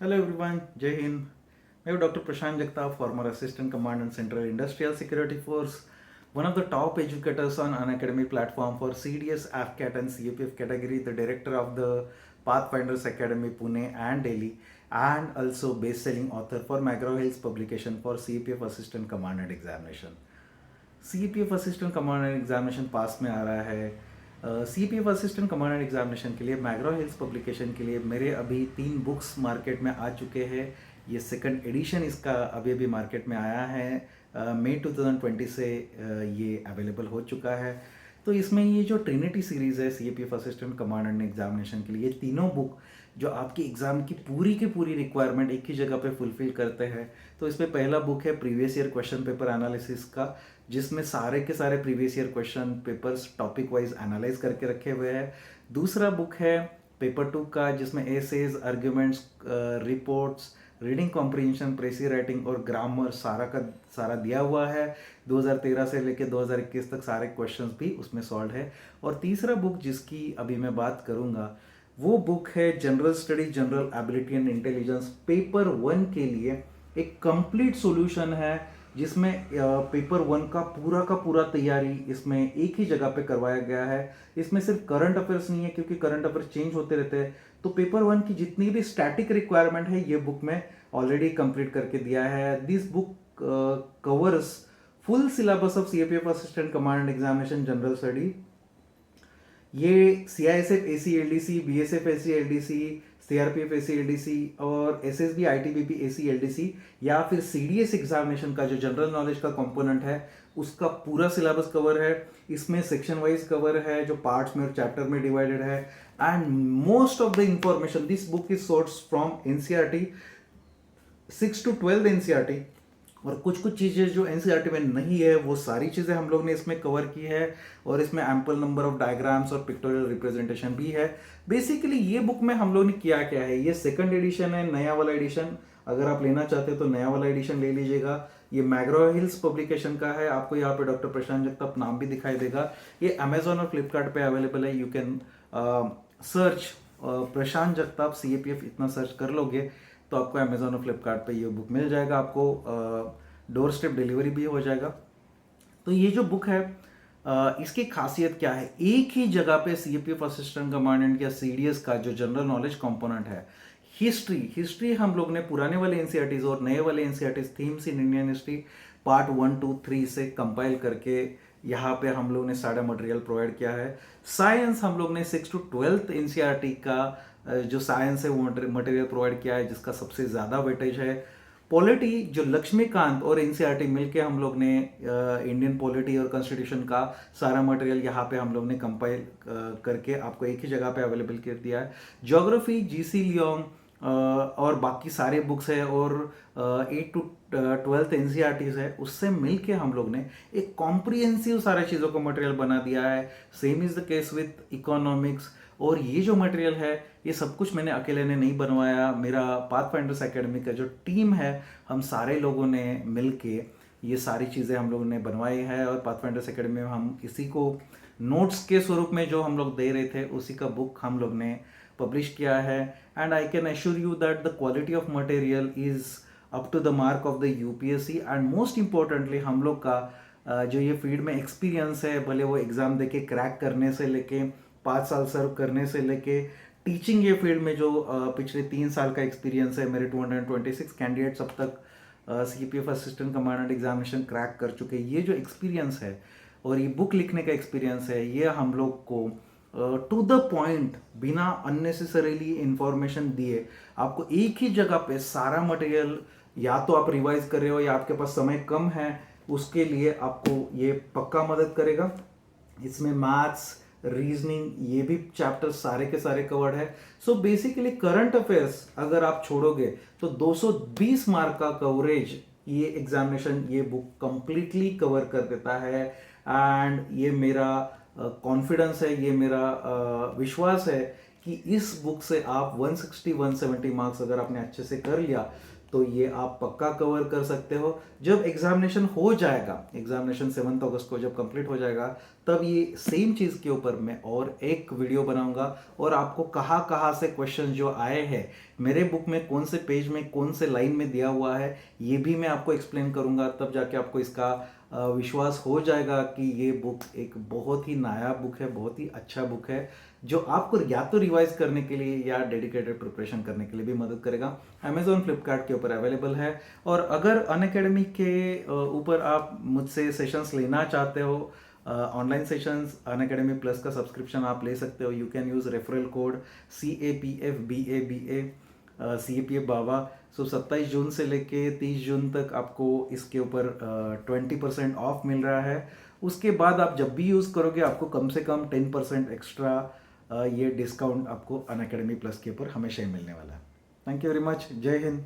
Hello everyone, Jai Hind. मैं हूँ doctor Prashant Jagtap, farmer assistant commandant central industrial security force, one of the top educators on Unacademy platform for CDS, AFCAT and CAPF category, the director of the Pathfinders Academy Pune and Delhi, and also best-selling author for McGraw Hill's publication for CAPF Assistant Commandant Examination. CPF assistant commandant examination पास में आ रहा है। CPF assistant commandant examination के लिए मैग्रो hills publication के लिए मेरे अभी 3 books market में आ चुके हैं। ये सेकंड एडिशन इसका अभी अभी मार्केट में आया है। मई 2020 से ये अवेलेबल हो चुका है। तो इसमें ये जो ट्रिनिटी सीरीज़ है CPF असिस्टेंट कमांडेंट एग्जामिनेशन के लिए, ये तीनों बुक जो आपकी एग्ज़ाम की पूरी रिक्वायरमेंट एक ही जगह पे फुलफिल करते हैं। तो इसमें पहला बुक है previous year question paper analysis का, जिसमें सारे के सारे previous year question papers topic wise analyse करके रखे हुए हैं। दूसरा बुक है पेपर 2 का, जिसमें essays, arguments, reports, reading comprehension, precis writing और ग्रामर सारा का सारा दिया हुआ है। 2013 से लेकर 2021 तक सारे क्वेश्चंस भी उसमें सॉल्व है। और तीसरा बुक जिसकी अभी मैं बात करूंगा वो बुक है general study, general ability and intelligence paper 1 के लिए। एक कंप्लीट सॉल्यूशन है जिसमें पेपर 1 का पूरा तैयारी इसमें एक ही जगह पे करवाया गया है। इसमें सिर्फ करंट अफेयर्स नहीं है, क्योंकि करंट अफेयर्स चेंज होते रहते हैं। तो पेपर 1 की जितनी भी स्टैटिक रिक्वायरमेंट है ये बुक में ऑलरेडी कंप्लीट करके दिया है। This book covers full syllabus of CAPF assistant commandant examination general study. ये CISF ACLDC, BSF ACLDC, CRPF ACLDC और SSB ITBP ACLDC या फिर CDS एग्जामिनेशन का जो जनरल नॉलेज का कंपोनेंट है उसका पूरा सिलेबस कवर है। इसमें सेक्शन वाइज कवर है जो पार्ट्स में और चैप्टर में डिवाइडेड है। And most of the information this book is source from NCERT 6 to 12 NCERT, और कुछ चीज़ें जो NCERT में नहीं है वो सारी चीज़ें हम लोग ने इसमें कवर की है। और इसमें एम्पल नंबर ऑफ डायग्राम्स और पिक्टोरियल रिप्रेजेंटेशन भी है। बेसिकली ये बुक में हम लोग ने किया क्या है, ये सेकंड एडिशन है, नया वाला एडिशन। अगर आप लेना चाहते हो तो नया वाला एडिशन ले लीजिएगा। ये मैग्रो हिल्स पब्लिकेशन का है। आपको यहाँ पे डॉक्टर प्रशांत जगताप नाम भी दिखाई देगा। ये अमेजोन और फ्लिपकार्ट पे अवेलेबल है। You can search Prashant Jagtap CAPF, इतना सर्च कर लोगे तो आपको अमेजोन और फ्लिपकार्ट पे ये बुक मिल जाएगा। आपको डोर स्टेप डिलीवरी भी हो जाएगा। तो ये जो बुक है इसकी खासियत क्या है, एक ही जगह पे CAPF असिस्टेंट कमांडेंट या CDS का जो जनरल नॉलेज कंपोनेंट है, हिस्ट्री हम लोग ने पुराने वाले NCERTs और नए वाले NCERTs themes in Indian history part 1, 2, 3 से कंपाइल करके यहाँ पे हम लोग ने सारा मटेरियल प्रोवाइड किया है। साइंस हम लोग ने 6 to 12 NCERT का जो साइंस है वो मटेरियल प्रोवाइड किया है, जिसका सबसे ज़्यादा वेटेज है। पॉलिटी जो लक्ष्मीकांत और NCERT मिलके हम लोग ने इंडियन पॉलिटी और कॉन्स्टिट्यूशन का सारा मटेरियल यहाँ पे हम लोग ने कंपाइल करके आपको एक ही जगह पे अवेलेबल कर दिया है। ज्योग्राफी GC लियोंग और बाकी सारे बुक्स है और 8 to 12 NCERTs है, उससे मिलके हम लोग ने एक कॉम्प्रिहेंसिव सारे चीज़ों का मटेरियल बना दिया है। Same is the case with economics. और ये जो मटेरियल है ये सब कुछ मैंने अकेले ने नहीं बनवाया। मेरा पाथफाइंडर्स एकेडमी का जो टीम है, हम सारे लोगों ने मिलके ये सारी चीज़ें हम लोगों ने बनवाई है। और पाथफाइंडर्स एकेडमी में हम इसी को नोट्स के स्वरूप में जो हम लोग दे रहे थे उसी का बुक हम लोग ने पब्लिश किया है। And I can assure you that the quality of material is up to the mark of the UPSC। And most importantly हम लोग का जो ये फील्ड में एक्सपीरियंस है, भले वो एग्ज़ाम दे के क्रैक करने से लेके 5 साल सर्व करने से लेके टीचिंग ये फील्ड में जो पिछले 3 साल का एक्सपीरियंस है, मेरे 226 कैंडिडेट्स अब तक CAPF assistant commandant examination crack कर चुके हैं। ये जो एक्सपीरियंस है और ये बुक लिखने का एक्सपीरियंस है, ये हम लोग को टू द पॉइंट, बिना अननेसेसरीली इंफॉर्मेशन दिए आपको एक ही जगह पे सारा मटेरियल, या तो आप रिवाइज कर रहे हो या आपके पास समय कम है, उसके लिए आपको ये पक्का मदद करेगा। इसमें मैथ्स, रीजनिंग, ये भी चैप्टर सारे के सारे कवर्ड है। सो बेसिकली करंट अफेयर्स अगर आप छोड़ोगे तो 220 मार्क का कवरेज ये एग्जामिनेशन ये बुक कंप्लीटली कवर कर देता है। एंड ये मेरा कॉन्फिडेंस है, ये मेरा विश्वास है कि इस बुक से आप 160-170 मार्क्स अगर आपने अच्छे से कर लिया तो ये आप पक्का कवर कर सकते हो। जब एग्जामिनेशन हो जाएगा, एग्जामिनेशन 7 अगस्त को जब कंप्लीट हो जाएगा, तब ये सेम चीज़ के ऊपर मैं और एक वीडियो बनाऊंगा और आपको कहाँ कहाँ से क्वेश्चन जो आए हैं, मेरे बुक में कौन से पेज में कौन से लाइन में दिया हुआ है, ये भी मैं आपको एक्सप्लेन करूंगा। तब जाके आपको इसका विश्वास हो जाएगा कि ये बुक एक बहुत ही नायाब बुक है, बहुत ही अच्छा बुक है, जो आपको या तो रिवाइज करने के लिए या डेडिकेटेड प्रिपरेशन करने के लिए भी मदद करेगा। अमेजोन फ्लिपकार्ट के ऊपर अवेलेबल है। और अगर अनअकैडमी के ऊपर आप मुझसे सेशंस लेना चाहते हो, ऑनलाइन सेशंस, अनअकैडमी प्लस का सब्सक्रिप्शन आप ले सकते हो। You can use referral code CAPFBABA, CAPF बाबा। सो 27 जून से लेके 30 जून तक आपको इसके ऊपर 20% ऑफ मिल रहा है। उसके बाद आप जब भी यूज़ करोगे आपको कम से कम 10% एक्स्ट्रा ये डिस्काउंट आपको अनअकैडमी प्लस के ऊपर हमेशा ही मिलने वाला है। Thank you very much. जय हिंद।